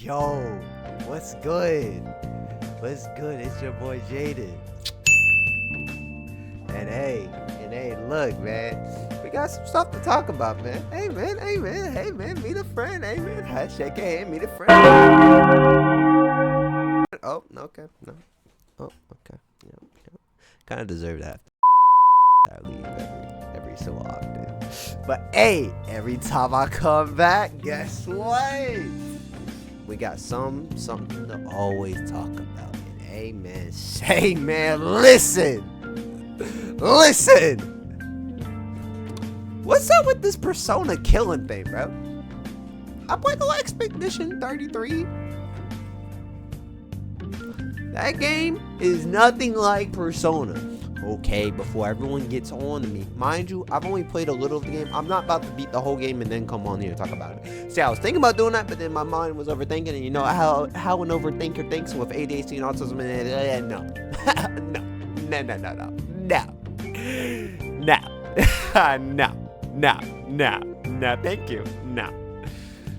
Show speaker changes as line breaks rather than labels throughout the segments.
Yo, what's good? What's good? It's your boy Jaden. And hey, look, man. We got some stuff to talk about, man. Hey, man, meet a friend. Hey, man, shake your hand, meet a friend. Oh, okay, no. Oh, okay. Yeah. Kind of deserve that. I leave every so often. But hey, every time I come back, guess what? We got something to always talk about. And hey, man, listen. What's up with this Persona killing thing, bro? I played the Expedition 33. That game is nothing like Persona. Okay, before everyone gets on to me, mind you, I've only played a little of the game. I'm not about to beat the whole game and then come on here and talk about it. See, I was thinking about doing that, but then my mind was overthinking, and you know how an overthinker thinks with ADHD and autism, and no, thank you, no.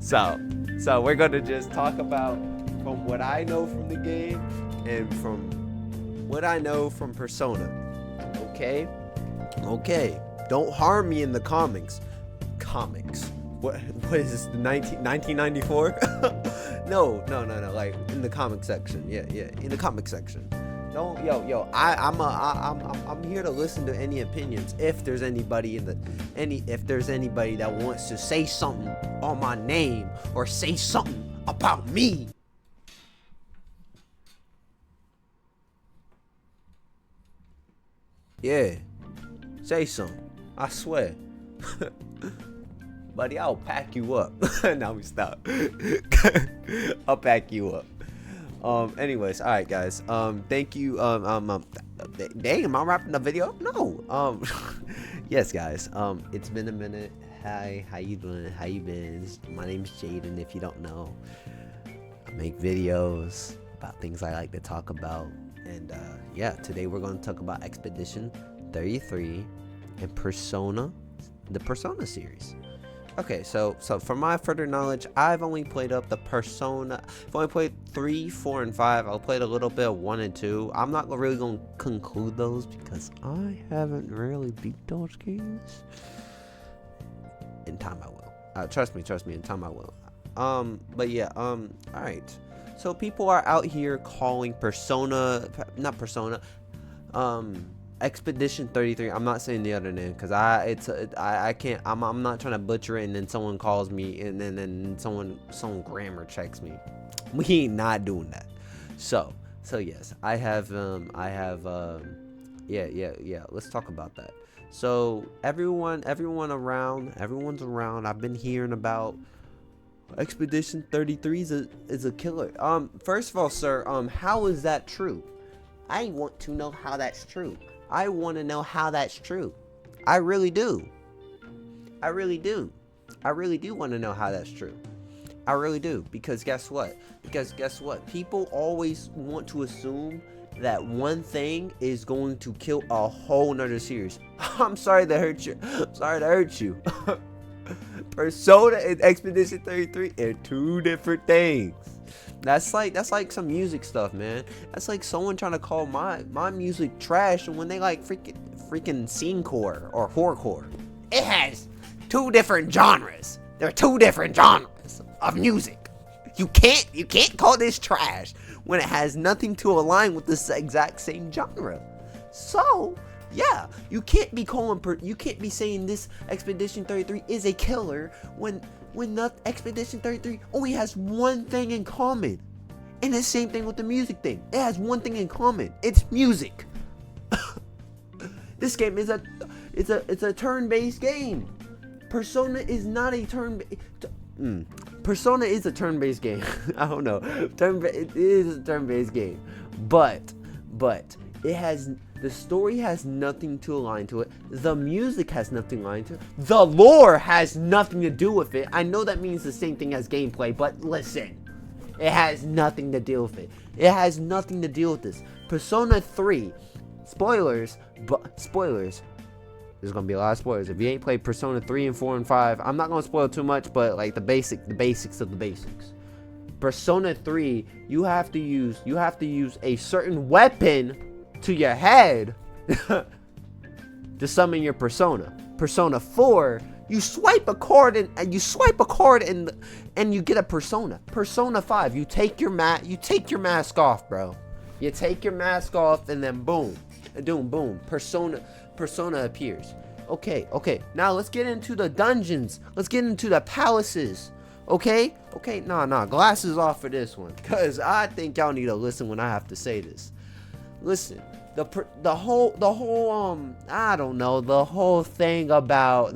So we're gonna just talk about from what I know from the game and from what I know from Persona. Okay. Don't harm me in the comics. What is this? The 1994? No. Like in the comic section. Yeah. In the comic section. Don't, yo. I'm here to listen to any opinions. If there's anybody that wants to say something on my name or say something about me. Yeah, say something. I swear. Buddy, I'll pack you up. Now we stop. I'll pack you up. Anyways, alright guys. Thank you. Dang, am I wrapping the video up? No. Yes guys. It's been a minute. Hi, how you doing? How you been? My name's Jaden, if you don't know. I make videos about things I like to talk about. And yeah, today we're going to talk about Expedition 33 and Persona, the Persona series. Okay, so for my further knowledge, I've only played up the Persona. I've only played 3, 4, and 5. I've played a little bit of 1 and 2. I'm not really going to conclude those because I haven't really beat those games. In time I will. Trust me, in time I will. But yeah, alright. So people are out here calling Expedition 33. I'm not saying the other name because I can't. I'm not trying to butcher it and then someone calls me and then someone grammar checks me. We ain't not doing that. So yes, I have yeah. Let's talk about that. So everyone's around. I've been hearing about Expedition 33 is a killer. First of all, sir, how is that true? I want to know how that's true. I want to know how that's true. I really do want to know how that's true. I really do. Because guess what? People always want to assume that one thing is going to kill a whole nother series. I'm sorry to hurt you. Persona and Expedition 33 are two different things. That's like some music stuff, man. That's like someone trying to call my music trash when they like freaking scenecore or horrorcore. It has two different genres. There are two different genres of music. You can't call this trash when it has nothing to align with this exact same genre. So yeah, you can't be saying this Expedition 33 is a killer when the Expedition 33 only has one thing in common. And the same thing with the music thing. It has one thing in common. It's music. This game is a turn-based game. Persona is not a Persona is a turn-based game. I don't know. It is a turn-based game. But it has the story has nothing to align to it. The music has nothing to align to it. The lore has nothing to do with it. I know that means the same thing as gameplay, but listen. It has nothing to deal with it. It has nothing to deal with this. Persona 3. Spoilers. There's gonna be a lot of spoilers. If you ain't played Persona 3 and 4 and 5, I'm not gonna spoil too much, but like the basics of the basics. Persona 3, you have to use a certain weapon to your head to summon your persona. Persona 4, you swipe a card and you get a persona. Persona 5, you take your mask off, bro. You take your mask off and then boom. Boom. Persona appears. Okay. Now let's get into the dungeons. Let's get into the palaces. Okay. Nah. Glasses off for this one, cause I think y'all need to listen when I have to say this. Listen, the whole I don't know, the whole thing about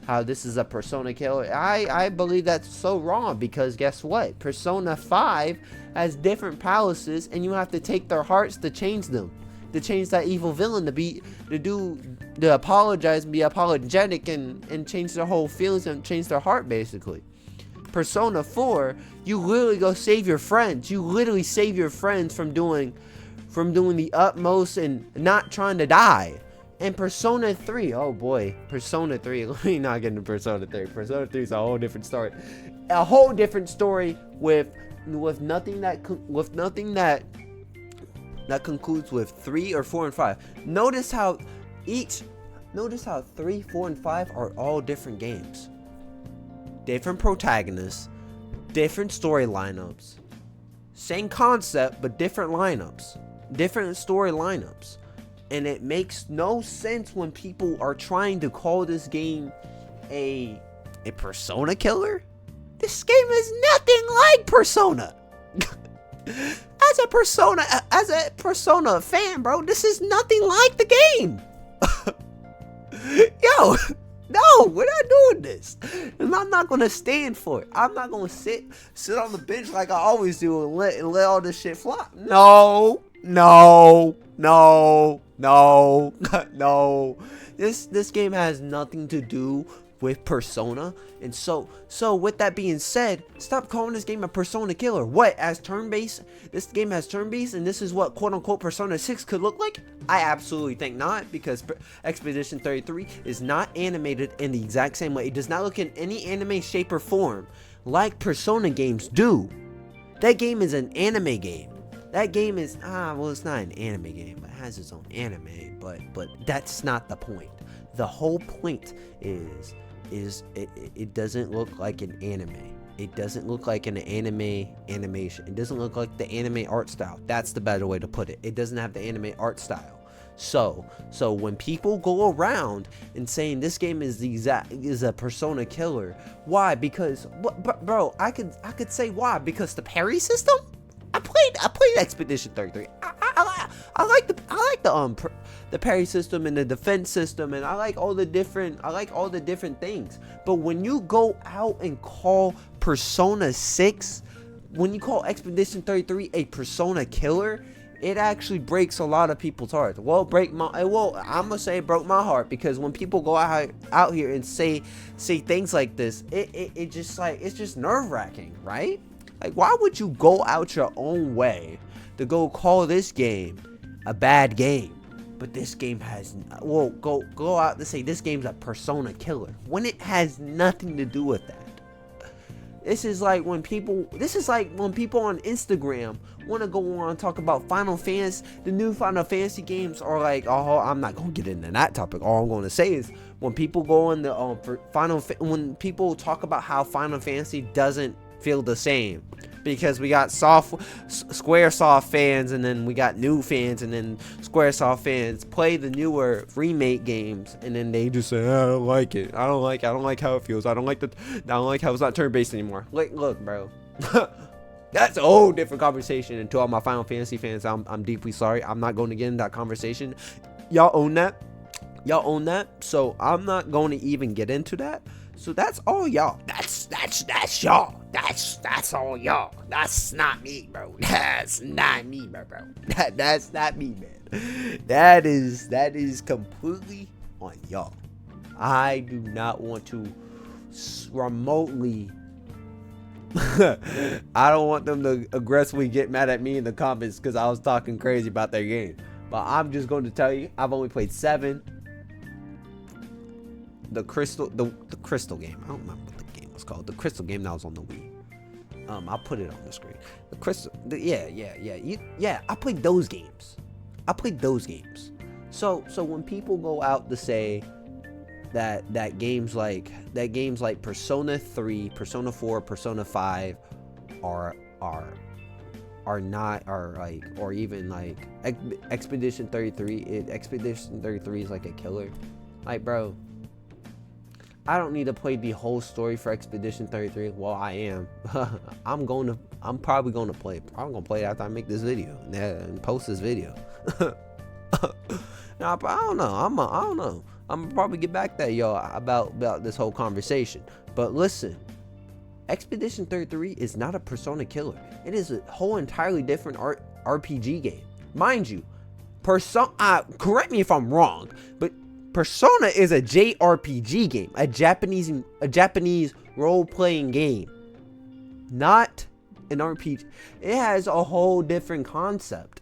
how this is a persona killer. I believe that's so wrong, because guess what? Persona 5 has different palaces, and you have to take their hearts to change them. To change that evil villain to apologize and be apologetic and change their whole feelings and change their heart, basically. Persona 4, you literally go save your friends. You literally save your friends from doing the utmost and not trying to die. And Persona 3, oh boy, Persona 3, let me not get into Persona 3. Persona 3 is a whole different story. A whole different story with nothing that concludes with 3 or 4 and 5. Notice how 3, 4, and 5 are all different games. Different protagonists, different story lineups. Same concept, but different lineups. Different story lineups. And it makes no sense when people are trying to call this game a Persona killer. This game is nothing like Persona. As a Persona fan, bro, this is nothing like the game. Yo, no, we're not doing this. And I'm not gonna stand for it. I'm not gonna sit on the bench like I always do and let all this shit fly. No. This game has nothing to do with Persona. And so with that being said, stop calling this game a Persona killer. What, as turn-based? This game has turn-based, and this is what quote-unquote Persona 6 could look like? I absolutely think not, because Expedition 33 is not animated in the exact same way. It does not look in any anime shape or form like Persona games do. That game is an anime game. That game is, well, it's not an anime game, but it has its own anime, but that's not the point. The whole point is it doesn't look like an anime. It doesn't look like an anime animation. It doesn't look like the anime art style. That's the better way to put it. It doesn't have the anime art style. So when people go around and saying this game is a Persona killer, why? Because bro, I could say why. Because the parry system. I played Expedition 33. I like the parry system and the defense system, and I like all the different things. But when you go out and call Persona 6, when you call Expedition 33 a Persona killer, it actually breaks a lot of people's hearts. I'm gonna say it broke my heart, because when people go out here and say things like this, it just like, it's just nerve-wracking, right? Like, why would you go out your own way to go call this game a bad game? But this game has, go out to say this game's a Persona killer, when it has nothing to do with that. This is like when people on Instagram want to go on and talk about Final Fantasy, the new Final Fantasy games are like, oh, I'm not going to get into that topic. All I'm going to say is when people go on the when people talk about how Final Fantasy doesn't feel the same, because we got Squaresoft fans, and then we got new fans, and then Squaresoft fans play the newer remake games, and then they just say, I don't like it. I don't like how it feels. I don't like how it's not turn-based anymore. Like, look, bro. That's a whole different conversation. And to all my Final Fantasy fans, I'm deeply sorry. I'm not going to get into that conversation. Y'all own that. So I'm not going to even get into that. So that's all y'all. That's y'all. That's all y'all. That's not me, bro. That's not me, bro. That's not me, man. That is completely on y'all. I do not want to remotely I don't want them to aggressively get mad at me in the comments because I was talking crazy about their game. But I'm just going to tell you, I've only played 7. The crystal game. I don't remember what the game was called. The crystal game that was on the Wii. I'll put it on the screen. The Crystal, yeah. I played those games. So when people go out to say that games like Persona 3, Persona 4, Persona 5 are not, or even like Expedition 33, Expedition 33 is like a killer. Like, bro, I don't need to play the whole story for Expedition 33. Well, I am. I'm probably gonna play it. I'm gonna play it after I make this video and post this video. Nah, but I don't know. I don't know. I'm gonna probably get back there, y'all, about this whole conversation. But listen, Expedition 33 is not a Persona killer. It is a whole entirely different RPG game. Mind you, correct me if I'm wrong, but Persona is a JRPG game, a Japanese role-playing game, not an RPG. It has a whole different concept.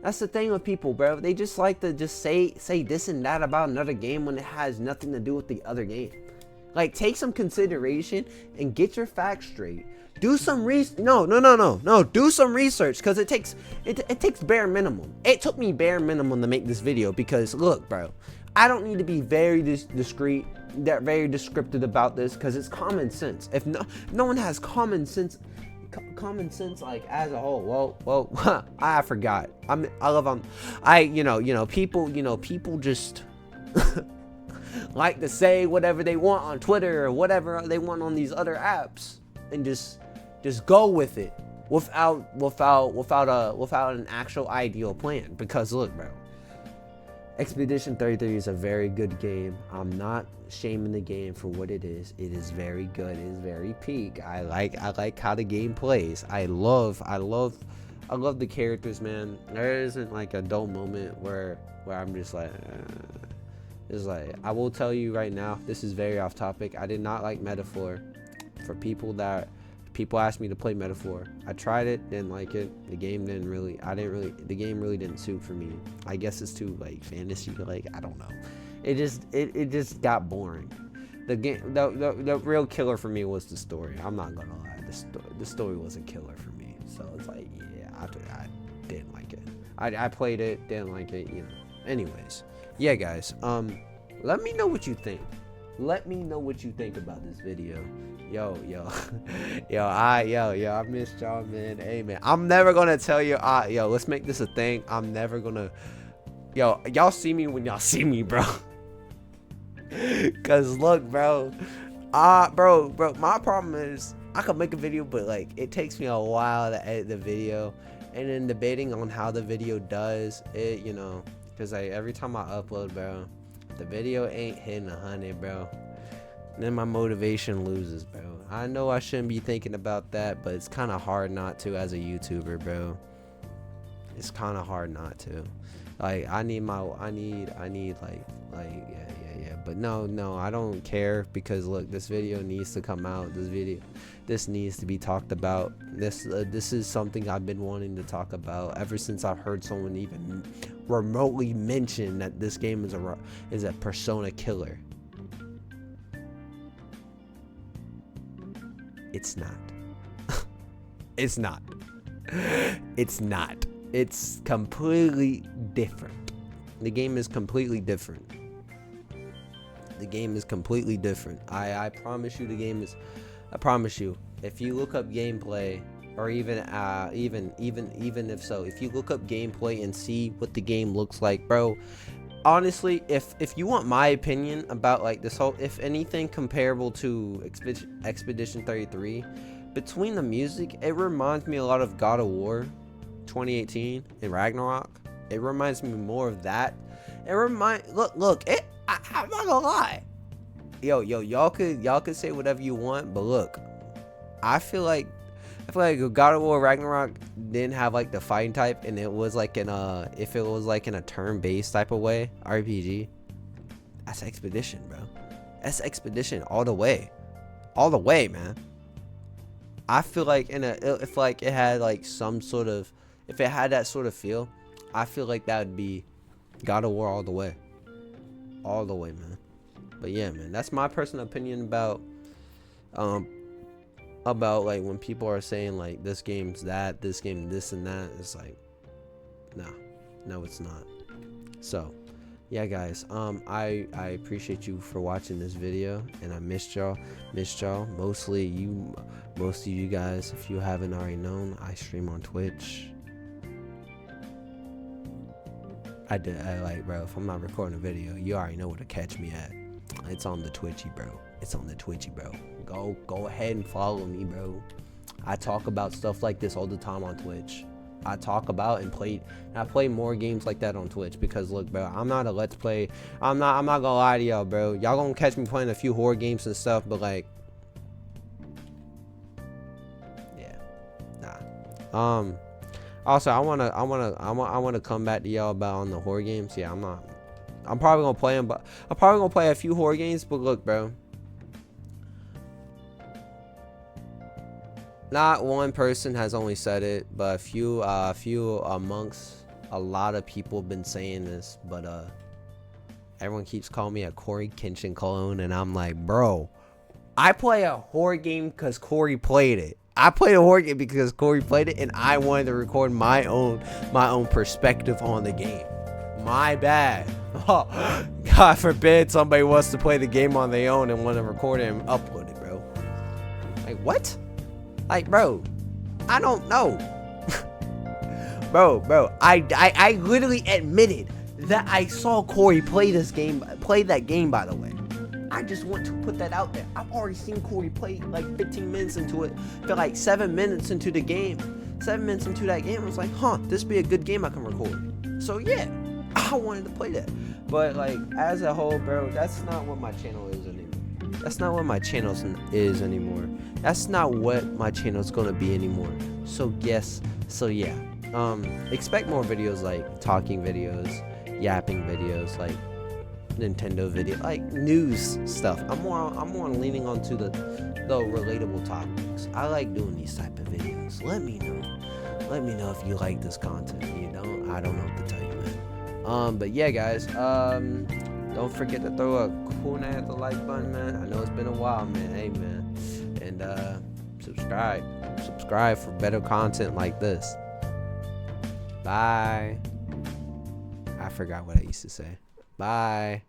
That's the thing with people, bro. They just like to just say this and that about another game when it has nothing to do with the other game. Like, take some consideration and get your facts straight. Do some No. Do some research, because it takes bare minimum. It took me bare minimum to make this video, because look, bro, I don't need to be very discreet, very descriptive about this, because it's common sense. If no one has common sense like as a whole, well, I forgot. People just like to say whatever they want on Twitter or whatever they want on these other apps, and just go with it without an actual ideal plan. Because look, bro, Expedition 33 is a very good game. I'm not shaming the game for what it is. It is very good. It is very peak. I like how the game plays. I love the characters, man. There isn't like a dull moment where I'm just like, it's like, I will tell you right now, this is very off topic. I did not like Metaphor. For people asked me to play Metaphor. I tried it, didn't like it. The game the game really didn't suit for me. I guess it's too like fantasy, like, I don't know. It just got boring. The real killer for me was the story. I'm not gonna lie. The story was a killer for me. So it's like, yeah, I didn't like it. I played it, didn't like it, Anyways, yeah, guys. Let me know what you think. Let me know what you think about this video. Yo, I missed y'all, man. Hey, man, I'm never gonna tell you. Let's make this a thing. I'm never gonna. Y'all see me when y'all see me, bro. Cause look, bro. Bro. My problem is I could make a video, but like it takes me a while to edit the video, and then debating on how the video does it, Cause like every time I upload, bro, the video ain't hitting 100, bro. Then my motivation loses, bro. I know I shouldn't be thinking about that, but it's kind of hard not to as a YouTuber, bro. It's kind of hard not to. Like, I need yeah. But no, I don't care, because look, this video needs to come out. This needs to be talked about. This is something I've been wanting to talk about ever since I've heard someone even remotely mention that this game is a Persona killer. It's not. It's not. It's completely different. The game is completely different. I promise you, the game is. I promise you. If you look up gameplay, or even if so, if you look up gameplay and see what the game looks like, bro. Honestly, if you want my opinion about like this whole, if anything comparable to Expedition 33, between the music, it reminds me a lot of God of War 2018 and Ragnarok. It reminds me more of that. I'm not gonna lie. Y'all could say whatever you want, but look, I feel like God of War Ragnarok didn't have like the fighting type, and it was like in a turn-based type of way RPG. That's Expedition, bro. That's Expedition all the way, man. I feel like if it had like if it had that sort of feel, I feel like that would be God of War all the way, man. But yeah, man, that's my personal opinion about about like when people are saying like this game's that, this game this and that. It's like, no, it's not. So yeah, guys, I appreciate you for watching this video, and I missed y'all. Mostly most of you guys. If you haven't already known, I stream on Twitch. I like, bro, if I'm not recording a video, you already know where to catch me at. It's on the Twitchy, bro. It's on the Twitchy, bro. Go ahead and follow me, bro. I talk about stuff like this all the time on Twitch. I talk about and I play more games like that on Twitch, because look, bro, I'm not a let's play. I'm not gonna lie to y'all, bro. Y'all gonna catch me playing a few horror games and stuff, but like, yeah, nah. Also, I wanna come back to y'all about on the horror games. Yeah, I'm probably gonna play them, but I'm probably gonna play a few horror games. But look, bro, not one person has only said it, but a few amongst a lot of people have been saying this. But everyone keeps calling me a Corey Kenshin clone, and I'm like, bro, I play a horror game because Corey played it. I played a horror game because Corey played it, and I wanted to record my own perspective on the game. My bad. Oh, God forbid somebody wants to play the game on their own and want to record it and upload it, bro. Like, what? Like, bro, I don't know. bro, I literally admitted that I saw Corey play that game, by the way. I just want to put that out there. I've already seen Corey play like 15 minutes into it. Feel like 7 minutes into the game. 7 minutes into that game, I was like, this be a good game I can record. So yeah, I wanted to play that. But like, as a whole, bro, that's not what my channel is anymore. That's not what my channel is anymore. That's not what my channel is gonna be anymore. So yeah. Expect more videos like talking videos, yapping videos, like Nintendo video, like news stuff. I'm more leaning onto the relatable topics. I like doing these type of videos. Let me know if you like this content. You don't, I don't know what to tell you, man. But yeah, guys, don't forget to throw a cool night at the like button, man. I know it's been a while, man. Hey, man, and subscribe for better content like this. Bye. I forgot what I used to say. Bye.